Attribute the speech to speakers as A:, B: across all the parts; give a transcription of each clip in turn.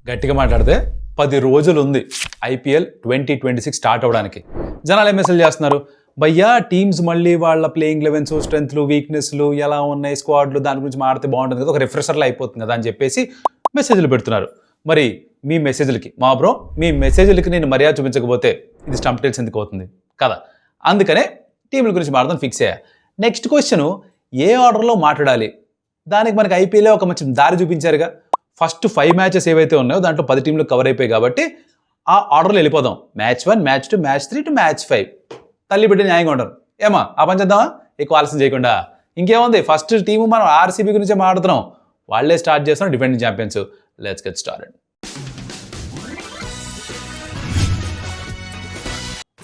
A: గట్టిగా మాట్లాడితే 10 రోజులు ఉంది ఐపీఎల్ 2026 స్టార్ట్ అవ్వడానికి. జనాలు ఏం మెసేజ్ చేస్తున్నారు, భయ్యా టీమ్స్ మళ్ళీ వాళ్ళ ప్లేయింగ్ లెవెన్స్, స్ట్రెంత్లు, వీక్నెస్లు ఎలా ఉన్నాయి, స్క్వాడ్లు, దాని గురించి మాడితే బాగుంటుంది కదా, ఒక రిఫ్రెషర్లో అయిపోతుంది కదా అని చెప్పేసి మెసేజ్లు పెడుతున్నారు. మరి మీ మెసేజ్లకి మీ మెసేజ్లకి నేను మర్యాద చూపించకపోతే ఇది స్టంప్ టైల్స్ ఎందుకు అవుతుంది కదా. అందుకనే టీంల గురించి మాట్లాడదాం ఫిక్స్ అయ్యా. నెక్స్ట్ క్వశ్చన్, ఏ ఆర్డర్లో మాట్లాడాలి? దానికి మనకి ఐపీఎల్ ఒక మంచి దారి చూపించారుగా. ఫస్ట్ 5 మ్యాచెస్ ఏవైతే ఉన్నాయో దాంట్లో 10 టీంలు కవర్ అయిపోయాయి కాబట్టి ఆ ఆర్డర్లో వెళ్ళిపోదాం. Match 1, match 2, match 3 to match 5. తల్లి బిడ్డ న్యాయంగా ఉండరు. ఏమా ఆ పని చేద్దామా? ఎక్కువ ఆలస్యం చేయకుండా. ఇంకేముంది, ఫస్ట్ టీము మనం ఆర్సీబీ గురించే మాట్లాడుతున్నాం. వాళ్ళే స్టార్ట్ చేస్తున్నాం, defending champions. Let's get started.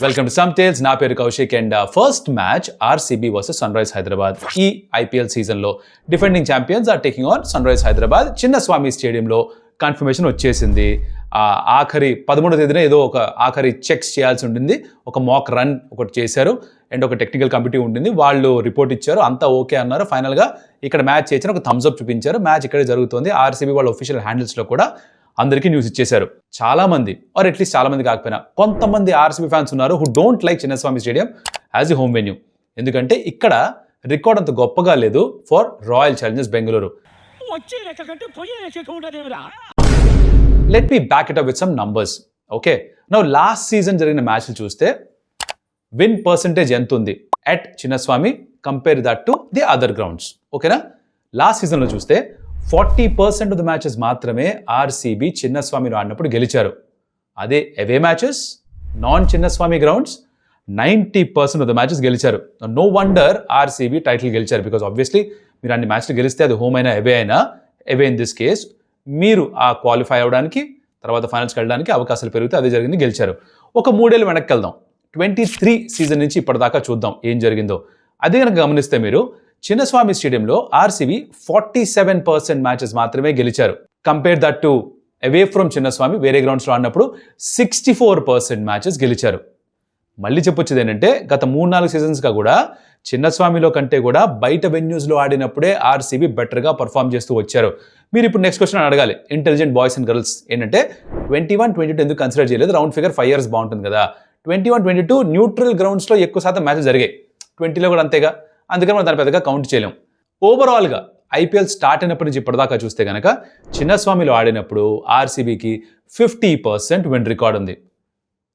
A: Welcome to some tales. నా పేరు Kaushik and first match RCB versus Sunrisers Hyderabad. ఈ ఐపీఎల్ సీజన్లో defending champions are taking on Sunrisers Hyderabad. Chinnaswamy స్టేడియంలో కన్ఫర్మేషన్ వచ్చేసింది. ఆఖరి 13వ తేదీన ఏదో ఒక ఆఖరి చెక్స్ చేయాల్సి ఉంటుంది. ఒక మాక్ రన్ ఒకటి చేశారు అండ్ ఒక టెక్నికల్ కమిటీ ఉంటుంది. వాళ్ళు రిపోర్ట్ ఇచ్చారు, అంతా ఓకే అన్నారు. ఫైనల్గా ఇక్కడ మ్యాచ్ చేసిన ఒక థమ్స్ అప్ చూపించారు. మ్యాచ్ ఇక్కడే జరుగుతుంది. ఆర్సీబీ వాళ్ళ ఒఫీషియల్ హ్యాండిల్స్లో కూడా అందరికీ న్యూస్ ఇచ్చేశారు. చాలా మంది, ఆర్ అట్లీస్ట్ చాలా మంది కాకపోయినా కొంతమంది ఆర్సీబీ ఫ్యాన్స్ ఉన్నారు who don't like Chinnaswamy stadium as a home venue. ఎందుకంటే ఇక్కడ రికార్డ్ అంత గొప్పగా లేదు for royal Challengers Bengaluru. Let me back it up with some numbers. Okay, now last season జరిగిన మ్యాచ్లు చూస్తే విన్ పర్సంటేజ్ ఎంత ఉంది at Chinnaswamy, compare that to the other grounds. ఓకేనా, లాస్ట్ సీజన్లో చూస్తే 40% ఆఫ్ ద మ్యాచెస్ మాత్రమే ఆర్సీబీ చిన్నస్వామిలో ఆడినప్పుడు గెలిచారు. అదే అవే matches, non Chinnaswamy grounds 90% of the matches గెలిచారు. నో వండర్ ఆర్సీబీ టైటిల్ గెలిచారు. బికాస్ ఆబ్వియస్లీ మీరు అన్ని మ్యాచ్లు గెలిస్తే అది హోమ్ అయినా అవే ఇన్ దిస్ కేస్ మీరు ఆ క్వాలిఫై అవ్వడానికి, తర్వాత ఫైనల్స్కి వెళ్ళడానికి అవకాశాలు పెరిగితే అదే జరిగింది, గెలిచారు. ఒక 3 ఏళ్ళు వెనక్కి వెళ్దాం. 23 సీజన్ నుంచి ఇప్పటిదాకా చూద్దాం ఏం జరిగిందో. అదే కనుక గమనిస్తే మీరు చిన్నస్వామి స్టేడియంలో ఆర్సీబీ 47% మ్యాచెస్ మాత్రమే గెలిచారు. Compare that to away from Chinnaswamy వేరే గ్రౌండ్స్లో ఆడినప్పుడు 64% మ్యాచెస్ గెలిచారు. మళ్ళీ చెప్పొచ్చేది ఏంటంటే గత 3-4 సీజన్స్గా కూడా చిన్నస్వామిలో కంటే కూడా బయట వెన్యూస్లో ఆడినప్పుడే ఆర్సీబీ బెటర్గా పర్ఫామ్ చేస్తూ వచ్చారు. మీరు ఇప్పుడు నెక్స్ట్ క్వశ్చన్ అడగాలి, ఇంటెలిజెంట్ బాయ్స్ అండ్ గర్ల్స్, ఏంటంటే 21-22 ఎందుకు కన్సిడర్ చేయలేదు? రౌండ్ ఫిగర్ 5 years బాగుంటుంది కదా. 21-22 న్యూట్రల్ గ్రౌండ్స్లో ఎక్కువ శాతం మ్యాచెస్ జరిగాయి. 20లో కూడా అంతేగా. అందుకని మనం దాని పెద్దగా కౌంట్ చేయలేం. ఓవరాల్గా ఐపీఎల్ స్టార్ట్ అయినప్పటి నుంచి ఇప్పటిదాకా చూస్తే కనుక చిన్నస్వామిలో ఆడినప్పుడు ఆర్సీబీకి 50% విన్ రికార్డ్ ఉంది.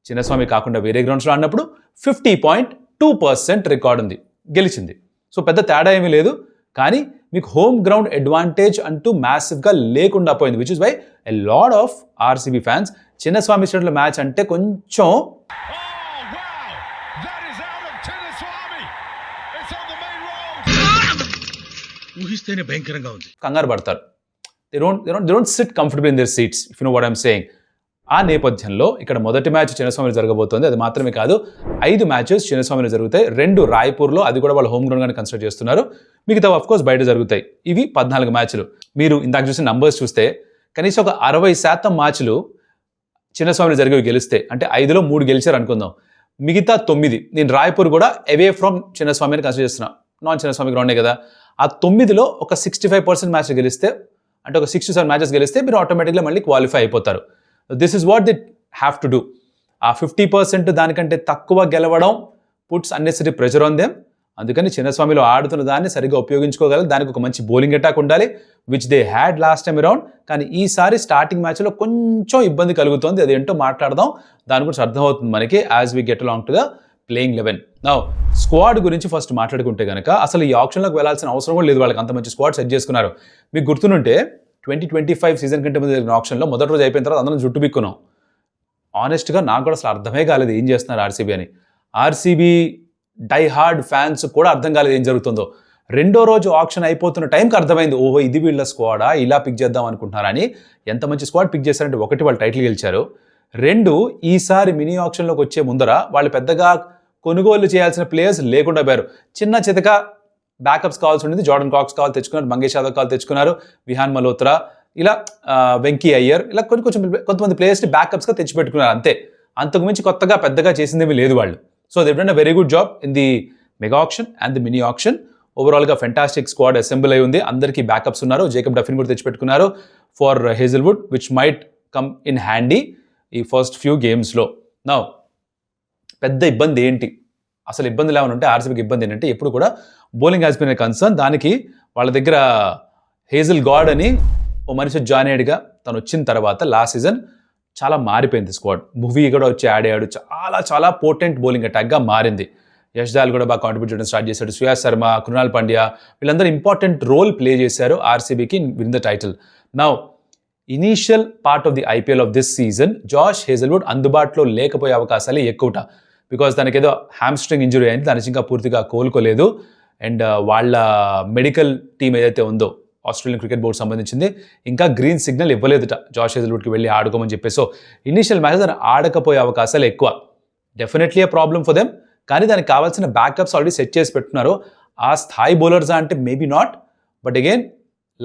A: చిన్నస్వామి కాకుండా వేరే గ్రౌండ్స్లో ఆడినప్పుడు 50.2% రికార్డ్ ఉంది, గెలిచింది. సో పెద్ద తేడా ఏమీ లేదు. కానీ మీకు హోమ్ గ్రౌండ్ అడ్వాంటేజ్ అంటూ మ్యాసివ్గా లేకుండా పోయింది. Which is why a lot of RCB fans Chinnaswamy స్టేడియంలో మ్యాచ్ అంటే కొంచెం
B: ఊహిస్తేనే భయంకరంగా ఉంది,
A: కంగారు పడతారు. They don't sit comfortable in their seats, if you know what I'm saying. ఆ నేపథ్యంలో ఇక్కడ మొదటి మ్యాచ్ చిన్నస్వామిలో జరగబోతోంది. అది మాత్రమే కాదు, 5 మ్యాచెస్ చిన్నస్వామిలో జరుగుతాయి. 2 రాయ్పూర్లో, అది కూడా వాళ్ళ హోమ్ గ్రౌండ్గానే కన్సిడర్ చేస్తున్నారు. మిగతా ఆఫ్కోర్స్ బయట జరుగుతాయి. ఇవి 14 మ్యాచ్లు. మీరు ఇందాక చూసిన నంబర్స్ చూస్తే కనీసం ఒక 60% మ్యాచ్లు చిన్నస్వామిలో జరిగేవి గెలిస్తే, అంటే 5లో 3 గెలిచారు అనుకుందాం. మిగతా 9, నేను రాయ్పూర్ కూడా అవే ఫ్రమ్ చిన్నస్వామి అని కన్సిడర్ చేస్తున్నా, నాన్ చిన్నస్వామి గ్రౌండే కదా. ఆ 9లో ఒక 65% మ్యాచ్లు గెలిస్తే, అంటే ఒక 6-7 మ్యాచెస్ గెలిస్తే మీరు ఆటోమేటిక్గా మళ్ళీ క్వాలిఫై అయిపోతారు. This is what they have to do. ఆ 50% దానికంటే తక్కువ గెలవడం puts unnecessary pressure on them. అందుకని చిన్నస్వామిలో ఆడుతున్న దాన్ని సరిగ్గా ఉపయోగించుకోగలరు. దానికి ఒక మంచి బౌలింగ్ అటాక్ ఉండాలి, which they had last time around. కానీ ఈసారి స్టార్టింగ్ మ్యాచ్లో కొంచెం ఇబ్బంది కలుగుతుంది. అదేంటో మాట్లాడదాం, దాని గురించి అర్థమవుతుంది మనకి as we get along to the playing 11. Now squad గురించి ఫస్ట్ మాట్లాడుకుంటే కనుక అసలు ఈ ఆప్షన్లోకి వెళ్ళాల్సిన అవసరం కూడా లేదు. వాళ్ళకి అంత మంచి స్క్వాడ్ సెట్ చేసుకున్నారు. మీకు గుర్తుంటే 2025 సీజన్ కంటే ముందు జరిగిన ఆప్షన్లో మొదటి రోజు అయిపోయిన తర్వాత అందరం జుట్టు బిక్కున్నాం. ఆనెస్ట్గా నాకు కూడా అసలు అర్థమే కాలేదు ఏం చేస్తున్నారు ఆర్సీబీ అని. ఆర్సీబీ డై హార్డ్ ఫ్యాన్స్ కూడా అర్థం కాలేదు ఏం జరుగుతుందో. రెండో రోజు ఆప్షన్ అయిపోతున్న టైంకి అర్థమైంది, ఓహో ఇది వీళ్ళ స్క్వాడా, ఇలా పిక్ చేద్దాం అనుకుంటున్నారని. ఎంత మంచి స్క్వాడ్ పిక్ చేశారంటే, 1 వాళ్ళు టైటిల్ గెలిచారు, 2 ఈసారి మినీ ఆప్షన్లోకి వచ్చే ముందర వాళ్ళు పెద్దగా కొనుగోలు చేయాల్సిన ప్లేయర్స్ లేకుండా పోయారు. చిన్న చితక బ్యాకప్స్ కావాల్సి ఉండేది. జార్డన్ కాక్స్ కావాలి తెచ్చుకున్నారు, మంగేష్ యాదవ్ కావాలి తెచ్చుకున్నారు, విహాన్ మల్హోత్రా, ఇలా వెంకీ అయ్యర్, ఇలా కొంతమంది ప్లేయర్స్ని బ్యాకప్స్గా తెచ్చిపెట్టుకున్నారు అంతే. అంతకుమించి కొత్తగా పెద్దగా చేసిందేమీ లేదు వాళ్ళు. So they done a very good job in the mega option and the mini option. ఓవరాల్గా ఫెంటాస్టిక్ స్క్వాడ్ అసెంబుల్ అయి ఉంది. అందరికీ బ్యాకప్స్ ఉన్నారు. జేకబ్ డఫిన్ కూడా తెచ్చిపెట్టుకున్నారు for Hazlewood, which might come in handy ఈ ఫస్ట్ ఫ్యూ గేమ్స్లో. నా పెద్ద ఇబ్బంది ఏంటి, అసలు ఇబ్బందులు ఏమైనా ఉంటే ఆర్సీబీకి ఇబ్బంది ఏంటంటే ఎప్పుడు కూడా bowling has been A concern. దానికి వాళ్ళ దగ్గర హేజల్ గాడ్ అని ఓ మనిషి జాయిన్ అయ్యాడుగా, తను వచ్చిన తర్వాత లాస్ట్ సీజన్ చాలా మారిపోయింది స్క్వాడ్. భువీ కూడా వచ్చి ఆడాడు, చాలా చాలా పోటెంట్ బౌలింగ్ అటాక్గా మారింది. యష్దాల్ కూడా బాగా కాంట్రిబ్యూట్ చేయడం స్టార్ట్ చేశాడు. సుయాష్ శర్మ, కృణాల్ పాండ్యా వీళ్ళందరూ ఇంపార్టెంట్ రోల్ ప్లే చేశారు ఆర్సీబీకి win the title. Now initial part of the IPL of this season Josh Hazlewood అందుబాటులో లేకపోయే అవకాశాలే ఎక్కువట. బికాస్ దానికి ఏదో హ్యామ్స్ట్రింగ్ ఇంజురీ అయింది, దాని నుంచి ఇంకా పూర్తిగా కోలుకోలేదు. అండ్ వాళ్ళ మెడికల్ టీం ఏదైతే ఉందో ఆస్ట్రేలియన్ క్రికెట్ బోర్డు సంబంధించింది ఇంకా గ్రీన్ సిగ్నల్ ఇవ్వలేదుట జాష్ హేజల్వుడ్కి వెళ్ళి ఆడుకోమని చెప్పి. సో ఇనీషియల్ మ్యాచ్ దాన్ని ఆడకపోయే అవకాశాలు ఎక్కువ. Definitely A problem for them, కానీ దానికి కావాల్సిన బ్యాకప్స్ ఆల్రెడీ సెట్ చేసి పెట్టున్నారు. ఆ స్థాయి బౌలర్స్ అంటే maybe not, but again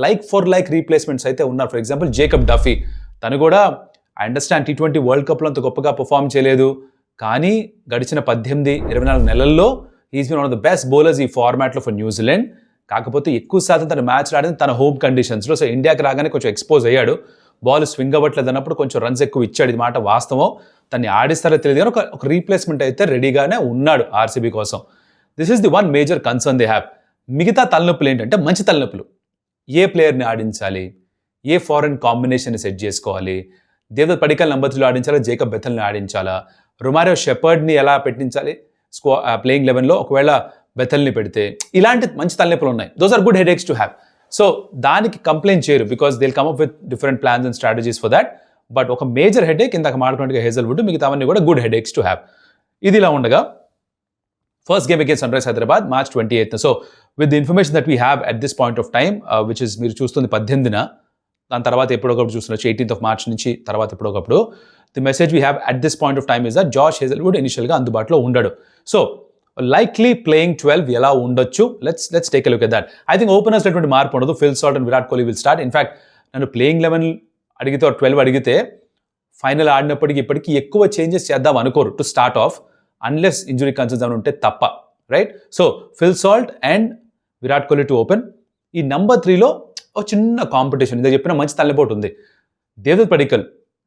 A: like for like replacements అయితే ఉన్నారు. ఫర్ ఎగ్జాంపుల్ జేకబ్ డఫీ, తను కూడా ఐ అండర్స్టాండ్ T20 వరల్డ్ కప్లో అంత గొప్పగా పర్ఫామ్ చేయలేదు, కానీ గడిచిన 18-24 నెలల్లో is been one of the best bowlers ఈ ఫార్మాట్లో ఫర్ న్యూజిలాండ్. కాకపోతే ఎక్కువ శాతం తన మ్యాచ్ ఆడింది తన హోమ్ కండిషన్స్లో. సో ఇండియాకి రాగానే కొంచెం ఎక్స్పోజ్ అయ్యాడు, బాల్ స్వింగ్ అవ్వట్లేదు అన్నప్పుడు కొంచెం రన్స్ ఎక్కువ ఇచ్చాడు. ఇది మాట వాస్తవం, తన్ని ఆడిస్తారో తెలియదు కానీ ఒక రీప్లేస్మెంట్ అయితే రెడీగానే ఉన్నాడు ఆర్సీబీ కోసం. This is the one major concern they have. మిగతా తలనొప్పులు ఏంటంటే మంచి తలనొప్పులు. ఏ ప్లేయర్ని ఆడించాలి, ఏ ఫారెన్ కాంబినేషన్ని సెట్ చేసుకోవాలి, దేవదత్ పడికల్ నెంబర్ 3లో ఆడించాలా, జేకబ్ బెథెల్ని ఆడించాలా, రొమారియో షెపర్డ్ని ఎలా పెట్టించాలి ప్లేయింగ్ 11లో ఒకవేళ బెథెల్ని పెడితే, ఇలాంటి మంచి తలనొప్పులు ఉన్నాయి. Those are good headaches to have. So దానికి కంప్లైంట్ చేయరు because they will come up with different plans and strategies for that. But ఒక మేజర్ హెడేక్ ఇందాక మాట్లాడుకున్నట్టుగా హేజల్వుడ్, మిగతావన్నీ కూడా గుడ్ హెడేక్స్ టు హ్యావ్. ఇది ఇలా ఉండగా first game against Sunrisers Hyderabad March 28th. So with the information that we have at this point of time which is మీరు చూస్తుంది 18న, దాని తర్వాత ఎప్పుడొకప్పుడు చూస్తున్నారు 18th of March నుంచి తర్వాత ఎప్పుడొకప్పుడు. The message we have at this point of time is that Josh Hazlewood ఇనిషియల్గా అందుబాటులో ఉండడు. సో లైక్లీ ప్లేయింగ్ 12 ఎలా ఉండొచ్చు, let's take a look at that. I think openers ఎటువంటి మార్పు ఉండదు. Phil Salt and Virat Kohli will start. In fact నన్ను playing 11 అడిగితే 12 అడిగితే ఫైనల్ ఆడినప్పటికీ ఇప్పటికీ ఎక్కువ చేంజెస్ చేద్దాం అనుకోరు to start of, unless injury concerns ఏమైనా ఉంటే తప్ప, right? So fill Salt and Virat Kohli to open. ఈ నెంబర్ 3లో ఒక చిన్న కాంపిటీషన్, ఇదే చెప్పిన మంచి తల్లిపోటు ఉంది. దేవదత్ పడికల్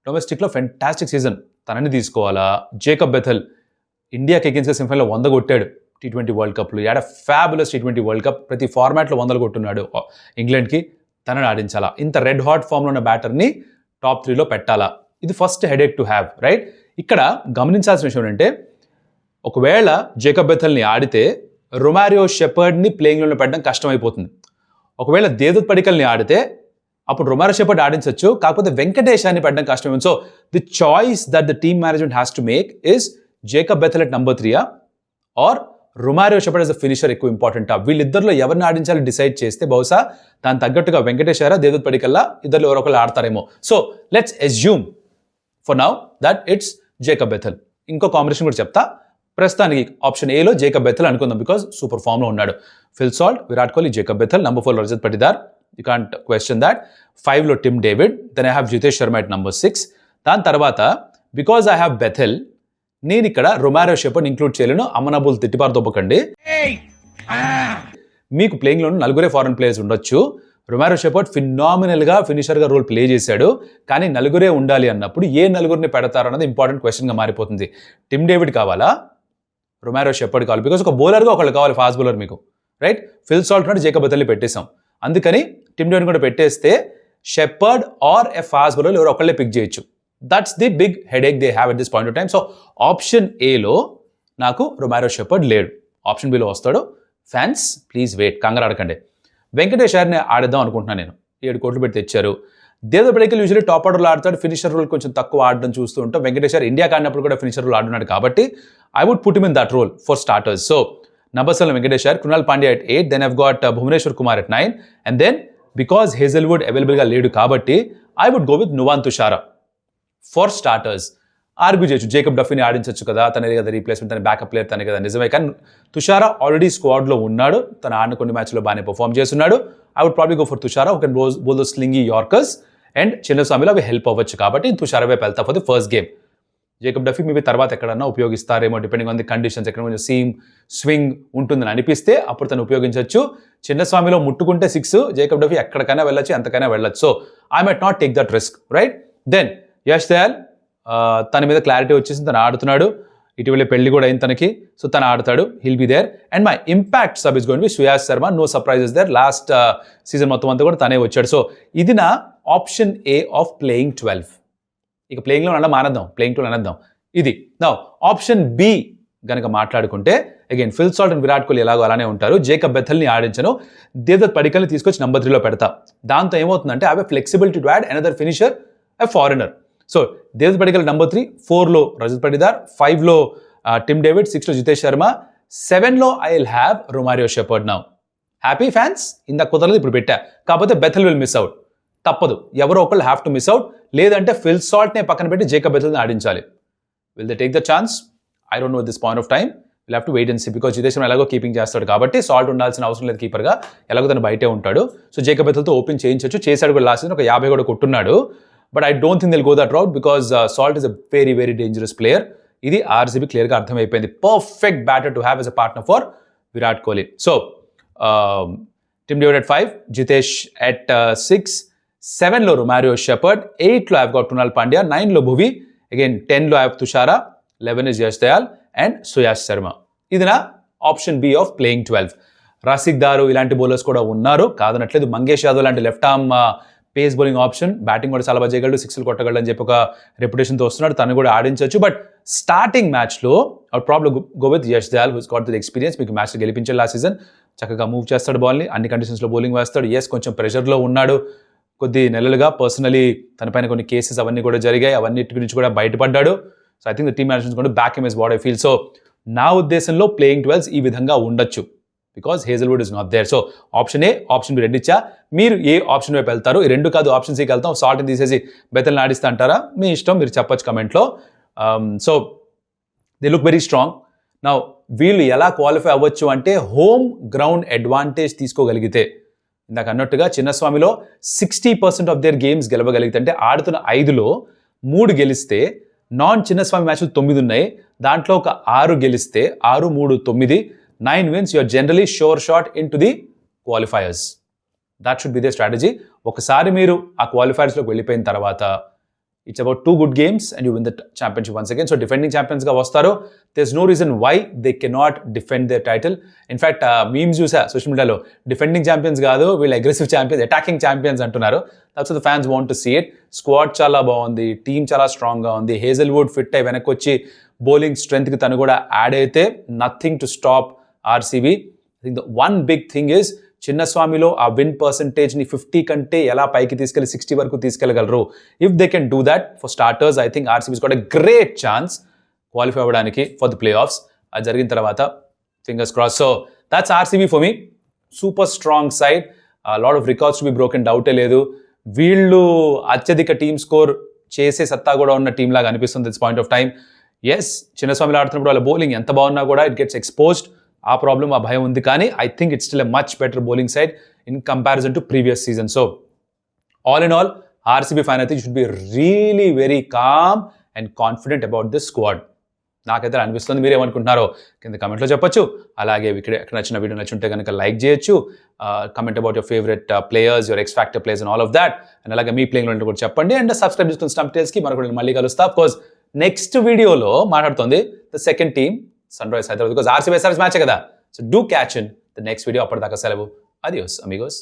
A: డొమెస్టిక్లో ఫెంటాస్టిక్ సీజన్, తనని తీసుకోవాలా? జేకబ్ బెథెల్ ఇండియాకి అగేన్స్ట్ సెమీఫైనల్లో 100 కొట్టాడు T20 వరల్డ్ కప్లో, add fabulous T20 world cup, ప్రతి ఫార్మాట్లో 100 కొట్టున్నాడు ఇంగ్లాండ్కి, తనని ఆడించాలా? ఇంత రెడ్ హాట్ ఫామ్లో ఉన్న బ్యాటర్ని టాప్ 3లో పెట్టాలా? ఇది first headache to have, right? ఇక్కడ గమనించాల్సిన విషయం ఏంటంటే ఒకవేళ జేకబ్ బెథెల్ని ఆడితే రొమారియో షెపర్డ్ని ప్లేయింగ్లో పెట్టడం కష్టమైపోతుంది. ఒకవేళ దేవదత్ పడికల్ని ఆడితే అప్పుడు రొమారియో షెపర్డ్ ఆడించవచ్చు, కాకపోతే వెంకటేశాన్ని పెట్టడం కష్టమైంది. So the choice that the team management has to make is Jacob Bethell at number 3 or Romario Shepherd as a finisher ఎక్కువ ఇంపార్టెంటా? వీళ్ళిద్దరిలో ఎవరిని ఆడించాలి డిసైడ్ చేస్తే బహుశా దాని తగ్గట్టుగా వెంకటేశారా దేవదత్ పడికల్లా ఇద్దరు ఎవరో ఒకళ్ళు ఆడతారేమో. So let's assume for now that it's Jacob Bethell. ఇంకో కాంబినేషన్ కూడా చెప్తా. ప్రస్తుతానికి ఆప్షన్ ఏలో జేకబ్ బెథెల్ అనుకుందాం బికాజ్ సూపర్ ఫామ్లో ఉన్నాడు. Phil Salt, Virat Kohli, Jacob Bethell. Number 4లో Rajat Patidar, you can't question that. 5లో Tim David, then I have Jitesh Sharma at number 6. దాని తర్వాత బికాజ్ ఐ హ్యావ్ బెథెల్, నేను ఇక్కడ రొమారియో షెపర్డ్ ఇంక్లూడ్ చేయలేను. అమనబుల్ తిట్టిపారు దొబ్బకండి. మీకు ప్లేయింగ్లో 4 ఫారెన్ ప్లేయర్స్ ఉండొచ్చు. రొమారియో షెపర్డ్ ఫినామినల్గా ఫినిషర్గా రోల్ ప్లే చేశాడు, కానీ 4 ఉండాలి అన్నప్పుడు ఏ 4 పెడతారన్నది ఇంపార్టెంట్ క్వశ్చన్గా మారిపోతుంది. టిమ్ డేవిడ్ కావాలా, రొమారియో షెపర్డ్ కావాలి? బికాజ్ ఒక బౌలర్గా ఒకళ్ళు కావాలి, ఫాస్ట్ బౌలర్ మీకు, రైట్? ఫిల్ సాల్ట్ నాటి జేకబ్ బెథెల్ని పెట్టేశాం, అందుకని టిమ్ డేవిడ్ కూడా పెట్టేస్తే Shepherd or a fast bowler ఎవరు ఒకళ్ళే పిక్ చేయొచ్చు. That's the big headache they have at this point of time. So option ఏలో నాకు రొమారియో షెపర్డ్ లేడు, ఆప్షన్ బిలో వస్తాడు. ఫ్యాన్స్ ప్లీజ్ వెయిట్, కంగారు ఆడకండి. వెంకటేశ్వర్ని ఆడిద్దాం అనుకుంటున్నాను నేను, 7 కోట్లు పెట్టి తెచ్చారు. దేవదత్ పడికల్ యూజువల్లీ టాప్ ఆర్డర్లో ఆడతాడు, ఫినిషర్ రోల్ కొంచెం తక్కువ ఆడడం చూస్తూ ఉంటాం. వెంకటేశ్వర్ ఇండియాకి ఆడినప్పుడు కూడా ఫినిషర్ రోల్ ఆడున్నాడు కాబట్టి I would put him in that role for starters. So number 7 Venkateshwar, Krunal Pandya at 8, then I've got Bhuvneshwar Kumar at 9, and then because Hazlewood అవైలబుల్గా లేడు కాబట్టి I would go with Nuwan Thushara for starters. Argue చేయొచ్చు, జేకబ్ డఫీని ఆడించవచ్చు కదా, తనది కదా రీప్లేస్మెంట్, తన బ్యాకప్ ప్లేయర్ తనే కదా, నిజమే. కానీ తుషారా ఆల్రెడీ స్క్వాడ్లో ఉన్నాడు, తన ఆడిన కొన్ని మ్యాచ్లో బాగానే పర్ఫామ్ చేస్తున్నాడు. I would probably go for Thushara, ఒక బోల్ దో స్లింగీ యార్కర్స్ అండ్ చిన్నస్వామిలో అవి హెల్ప్ అవ్వచ్చు కాబట్టి తుషారా వైపు వెళ్తా for the first game. Jacob Duffy maybe తర్వాత ఎక్కడన్నా ఉపయోగిస్తారేమో డిపెండింగ్ ఆన్ ది కండిషన్స్, ఎక్కడ కొంచెం సీమ్ స్వింగ్ ఉంటుందని అనిపిస్తే అప్పుడు తను ఉపయోగించవచ్చు. చిన్నస్వామిలో ముట్టుకుంటే 6, జేకబ్ డఫీ ఎక్కడికైనా వెళ్ళొచ్చు, ఎంతకైనా వెళ్ళొచ్చు. So I might not take that risk, right? Then Yash Dayal తన మీద క్లారిటీ వచ్చేసి తను ఆడుతున్నాడు, ఇటీవల పెళ్లి కూడా అయింది తనకి, సో తను ఆడతాడు, he'll be there. And my impact sub is going to be Shreyas Sharma, no surprises there, last season మొత్తం అంతా కూడా తనే వచ్చాడు. సో ఇది నా ఆప్షన్ ఏ ఆఫ్ ప్లేయింగ్ 12. ఇక ప్లేయింగ్లో అలా మానేద్దాం, ప్లేయింగ్ 12 అనేద్దాం. ఇది నా ఆప్షన్ బి గనక మాట్లాడుకుంటే again fill Salt and Virat Kohli ఎలాగో అలానే ఉంటారు. జేకబ్ బెథెల్ని ఆడించను, దేవదత్ పడికల్ని తీసుకొచ్చి నెంబర్ 3లో పెడతా. దాంతో ఏమవుతుందంటే అవి flexibility to add another finisher, a foreigner. So Devdutt Padikkal number 3, 4లో రజత్ పటిదార్, 5లో టిమ్ డేవిడ్, 6లో జితేష్ శర్మ, 7లో I will have Romario Shepherd. Now happy fans, ఇందాక కుదరదు ఇప్పుడు పెట్టా, కాకపోతే బెథెల్ విల్ మిస్ అవుట్, తప్పదు, ఎవరో ఒకళ్ళు హ్యావ్ టు మిస్ అవుట్. లేదంటే ఫిల్ సాల్ట్నే పక్కన పెట్టి జేకబ్ బెథెల్ని ఆడించాలి. Will they take the chance? I don't know this point of time, will have to wait and see. Because Jitesh Sharma ఎలాగో కీపింగ్ చేస్తాడు కాబట్టి సాల్ట్ ఉండాల్సిన అవసరం లేదు కీపర్గా, ఎలాగో తను బయటే ఉంటాడు. సో జేకబ్ బెథెల్తో ఓపెన్ చేయించవచ్చు, చేశాడు కూడా లాస్ట్ సీజన్, ఒక 50 కూడా కొట్టున్నాడు. But I don't think they'll go that route because Salt is a very very dangerous player. ఇది ఆర్సీబీ క్లియర్గా అర్థమైపోయింది. Perfect batter to have as a partner for Virat Kohli. So Tim David at 5, Jitesh at 6, 7లో Romario Shepherd, 8లో I've got Krunal Pandya, 9లో Bhuvi, again 10లో I've Thushara, 11 is Yash Dayal and Shreyas Sharma. ఇది నా option B of playing 12. Rasikh Dar ఇలాంటి బౌలర్స్ కూడా ఉన్నారు, కాదనట్లేదు. మంగేష్ యాదవ్ లాంటి left arm pace bowling option, batting కూడా చాలా బాగా చేయగలడు, 6లు కొట్టగలడు అని చెప్పి ఒక రెప్యుటేషన్తో వస్తున్నాడు, తను కూడా ఆడించవచ్చు. బట్ స్టార్టింగ్ మ్యాచ్లో I probably go with Yash Dayal, who's got the experience. మీకు మ్యాచ్లో గెలిపించాడు లాస్ట్ సీజన్, చక్కగా మూవ్ చేస్తాడు బాల్ని, అన్ని కండిషన్స్లో బౌలింగ్ వేస్తాడు. ఎస్, కొంచెం ప్రెషర్లో ఉన్నాడు కొద్ది నెలలుగా, పర్సనలీ తన పైన కొన్ని కేసెస్ అవన్నీ కూడా జరిగాయి, అవన్నిటి గురించి కూడా బయటపడ్డాడు. So I think the team management కూడా back him is what I feel. So నా ఉద్దేశంలో ప్లేయింగ్ 12 ఈ విధంగా ఉండొచ్చు, because Hazlewood is not there. So option A, option B రెండు ఇచ్చా, మీరు ఏ ఆప్షన్ వైపు వెళ్తారు? ఈ రెండు కాదు, ఆప్షన్ సికి వెళ్తాం, సాల్ట్ని తీసేసి బెతల్ని ఆడిస్తా అంటారా? మీ ఇష్టం, మీరు చెప్పొచ్చు కమెంట్లో. So they look very strong. నా వీళ్ళు ఎలా క్వాలిఫై అవ్వచ్చు అంటే హోమ్ గ్రౌండ్ అడ్వాంటేజ్ తీసుకోగలిగితే, ఇందాక అన్నట్టుగా చిన్నస్వామిలో 60% ఆఫ్ దేర్ గేమ్స్ గెలవగలిగితే, అంటే ఆడుతున్న 5లో 3 గెలిస్తే, నాన్ చిన్నస్వామి మ్యాచ్లు 9 ఉన్నాయి, దాంట్లో ఒక 6 గెలిస్తే, 6, 3, 9, 9 wins, you're generally sure shot into the qualifiers. That should be their strategy. ఒకసారి మీరు ఆ క్వాలిఫైర్స్లోకి వెళ్ళిపోయిన తర్వాత it's about 2 good games and you win the championship once again. So defending ఛాంపియన్స్గా వస్తారు. there's no reason why they cannot defend their title. In fact memes చూసా social మీడియాలో, defending champions కాదు వీళ్ళు, అగ్రెసివ్ ఛాంపియన్స్, అటాకింగ్ ఛాంపియన్స్ అంటున్నారు. that's what the fans want to see it. Squad చాలా బాగుంది, team చాలా స్ట్రాంగ్గా ఉంది, హేజల్వుడ్ ఫిట్ అయి వెనక్కి వచ్చి బౌలింగ్ స్ట్రెంత్కి తను కూడా యాడ్ అయితే nothing to stop RCB. I think the one big thing is చిన్నస్వామిలో ఆ విన్ పర్సంటేజ్ని 50 కంటే ఎలా పైకి తీసుకెళ్ళి 60 వరకు తీసుకెళ్ళగలరు. If they can do that, for starters I think RCB's got a great chance qualify అవ్వడానికి ఫర్ ది ప్లే ఆఫ్స్. అది జరిగిన తర్వాత fingers cross. So that's RCB for me. Super strong side, lot of records to be broken, డౌటే లేదు. వీళ్ళు అత్యధిక team score చేసే సత్తా కూడా ఉన్న టీమ్ లాగా అనిపిస్తుంది this point of time. Yes, చిన్నస్వామిలో ఆడుతున్నప్పుడు వాళ్ళ బౌలింగ్ ఎంత బాగున్నా కూడా ఇట్ గెట్స్ ఎక్స్పోజ్డ్, ఆ ప్రాబ్లం, ఆ భయం ఉంది. కానీ I think it's still a much better bowling side in comparison to previous season. So all in all RCB fan అయితే you should be really very calm and confident about this squad. నాకైతే అనిపిస్తుంది. మీరేమనుకుంటున్నారో కింద కమెంట్లో చెప్పొచ్చు. అలాగే ఎక్కడ నచ్చిన video నచ్చుంటే కనుక like చేయొచ్చు, comment about your favourite players, your X factor players and all of that. And అలాగే మీ ప్లేయింగ్ కూడా చెప్పండి. అండ్ సబ్స్క్రైబ్ చేసుకుని స్టంప్ టేల్స్కి మరొకటి మళ్ళీ కలుస్తా. అఫ్కోర్స్ నెక్స్ట్ వీడియోలో మాట్లాడుతుంది the second team, Sunrisers Hyderabad, because RCB మ్యాచే కదా. So do catch in the next video. అప్పటిదాకా సెలవు. అడియోస్ అమిగోస్.